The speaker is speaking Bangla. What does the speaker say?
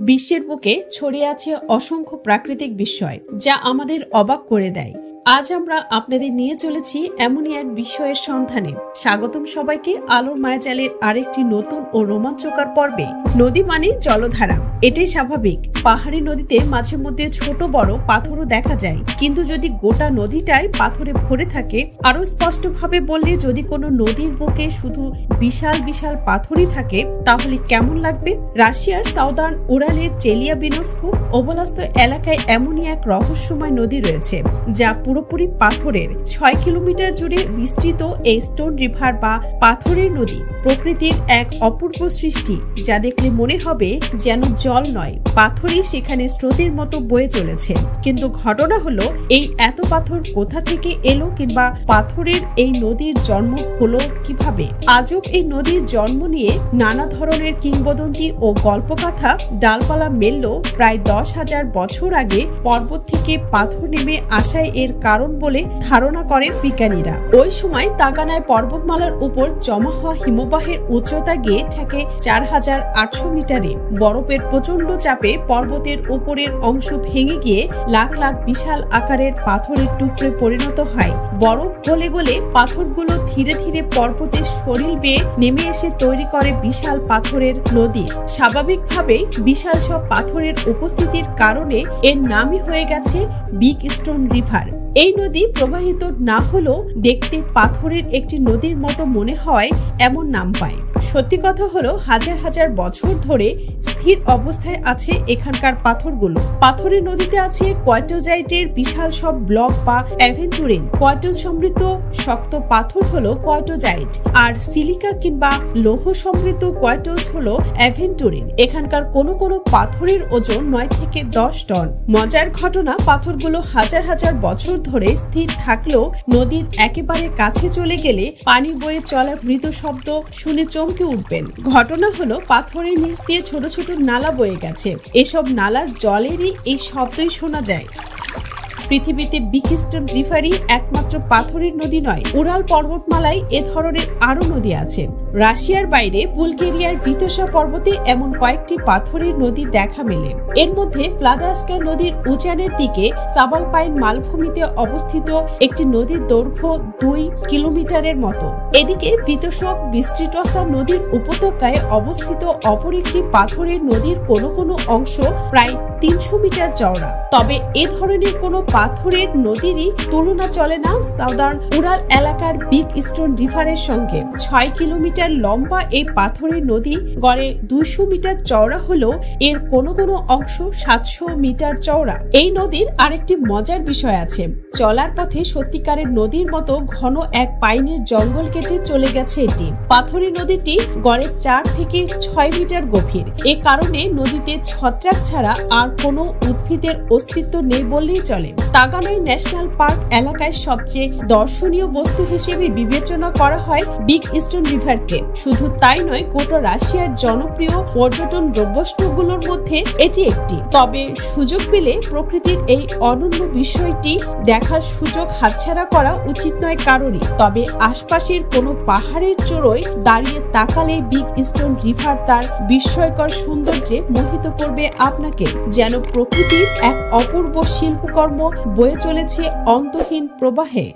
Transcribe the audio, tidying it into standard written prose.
বিশ্বের বুকে ছড়িয়ে আছে অসংখ্য প্রাকৃতিক বিস্ময়, যা আমাদের অবাক করে দেয়। আজ আমরা আপনাদের নিয়ে চলেছি এমনই এক বিস্ময়ের সন্ধানে। স্বাগতম সবাইকে আলোর মায়াজালের আরেকটি নতুন ও রোমাঞ্চকর পর্বে। নদী মানে জলধারা, এটাই স্বাভাবিক। পাহাড়ি নদীতে মাঝে মধ্যে ছোট বড় পাথরও দেখা যায়, কিন্তু যদি গোটা নদীটাই পাথরে ভরে থাকে, আরো স্পষ্টভাবে বললে যদি কোনো নদীর বুকে শুধু বিশাল বিশাল পাথরই থাকে, তাহলে কেমন লাগবে? রাশিয়ার সাউদার্ন উরালের চেলিয়াবিনস্ক ওবলাস্ত এলাকায় এমনই এক রহস্যময় নদী রয়েছে, যা পুরোপুরি পাথরের। 6 কিলোমিটার জুড়ে বিস্তৃত এই স্টোন রিভার বা পাথরের নদী প্রকৃতির এক অপূর্ব সৃষ্টি, যা দেখলে মনে হবে যেন জল নয়, পাথরই সেখানে স্রোতের মতো বয়ে চলেছে। কিন্তু ঘটনা হলো, এই এত পাথর কোথা থেকে এলো, কিংবা পাথরের এই নদীর জন্ম হলো কিভাবে? আজব এই নদীর জন্ম নিয়ে নানা ধরনের কিংবদন্তি ও গল্পকথা ডালপালা মেলল। প্রায় 10,000 বছর আগে পর্বত থেকে পাথর নেমে আসায় এর কারণ বলে ধারণা করেন বিজ্ঞানীরা। ওই সময় তাগানায় পর্বতমালার উপর জমা হওয়া হিমবাহের উচ্চতা গিয়ে ঠেকে 4,800 মিটারে। বরফের প্রচন্ড চাপে পর্বতের উপরের অংশ ভেঙে গিয়ে লাখ লাখ বিশাল আকারের পাথরের টুকরে পরিণত হয়। বরফ গলে গলে পাথরগুলো ধীরে ধীরে পর্বতের শরীর বেয়ে নেমে এসে তৈরি করে বিশাল পাথরের নদী। স্বাভাবিকভাবেই বিশাল সব পাথরের উপস্থিতির কারণে এর নামই হয়ে গেছে বিগ স্টোন রিভার। এই নদী প্রবাহিত না হলেও দেখতে পাথরের একটি নদীর মতো মনে হয়, এমন নাম পায়। সত্যি কথা হলো, হাজার হাজার বছর ধরে স্থির অবস্থায় আছে এখানকার পাথরগুলো। পাথরের নদীতে আছে কোয়ার্টোজাইটের বিশাল সব ব্লক বা অ্যাভেন্টুরিন। কোয়ার্টোজ সমৃদ্ধ শক্ত পাথর হলো কোয়ার্টোজাইট, আর সিলিকা কিংবা লৌহ সমৃদ্ধ কোয়ার্টোজ হলো অ্যাভেন্টুরিন। এখানকার কোনো কোনো পাথরের ওজন 9 থেকে 10 টন। মজার ঘটনা, পাথরগুলো হাজার হাজার বছর ধরে স্থির থাকলেও নদীর একেবারে কাছে চলে গেলে পানি বয়ে চলার মৃদু শব্দ শুনে চমকে উঠবেন। ঘটনা হলো, পাথরের নিচ দিয়ে ছোট ছোট নালা বয়ে গেছে। এসব নালার জলেরই এই শব্দই শোনা যায়। পৃথিবীতে বিগ স্টোন রিভারই একমাত্র পাথরের নদী নয়, উরাল পর্বতমালায় এ ধরনের আরো নদী আছে। রাশিয়ার বাইরে বুলগেরিয়ার বিতসা পর্বতে এমন কয়েকটি পাথরের নদী দেখা মেলে। এর মধ্যে প্লাদাস্কা নদীর উজানের দিকে সাবালপাইন মালভূমিতে অবস্থিত একটি নদীর দৈর্ঘ্য 2 কিলোমিটারের মতো। এদিকে বিতসক বিস্ট্রিটসা নদীর উপত্যকায় অবস্থিত অপর একটি পাথরের নদীর কোনো কোনো অংশ প্রায় 300 মিটার চওড়া। তবে এ ধরনের কোনো পাথরের নদীরই তুলনা চলে না সাউদার্ন উরাল এলাকার বিগ স্টোন রিভারের সঙ্গে। 6 কিলোমিটার লম্বা এই পাথরের নদী গড়ে 200 মিটার চওড়া হলেও এর কোনো কোনো অংশ 700 মিটার চওড়া। এই নদীর আরেকটি মজার বিষয় আছে, চলার পথে সত্যিকারের নদীর মতো ঘন এক পাইনের জঙ্গল কেটে চলে গেছে এটি। পাথরের নদীটি গড়ে 4 থেকে 6 মিটার গভীর। এ কারণে নদীতে ছত্রাক ছাড়া আর কোনো উদ্ভিদের অস্তিত্ব নেই বললেই চলে। তাগানাই ন্যাশনাল পার্ক এলাকায় সবচেয়ে দর্শনীয় বস্তু হিসেবে বিবেচনা করা হয় বিগ স্টোন রিভারকে। শুধু তাই নয়, গোটা রাশিয়ার জনপ্রিয় পর্যটন দ্রব্যষ্টগুলোর মধ্যে এটি একটি। তবে সুযোগ পেলে প্রকৃতির এই অনন্য বিষয়টি দেখার সুযোগ হাতছাড়া করা উচিত নয় কারোরই। তবে আশপাশের কোনো পাহাড়ের চূড়োয় দাঁড়িয়ে তাকালে বিগ স্টোন রিভার তার বিস্ময়কর সৌন্দর্যে মোহিত করবে আপনাকে, যেন প্রকৃতির এক অপূর্ব শিল্পকর্ম বয়ে চলেছে অন্তহীন প্রবাহে।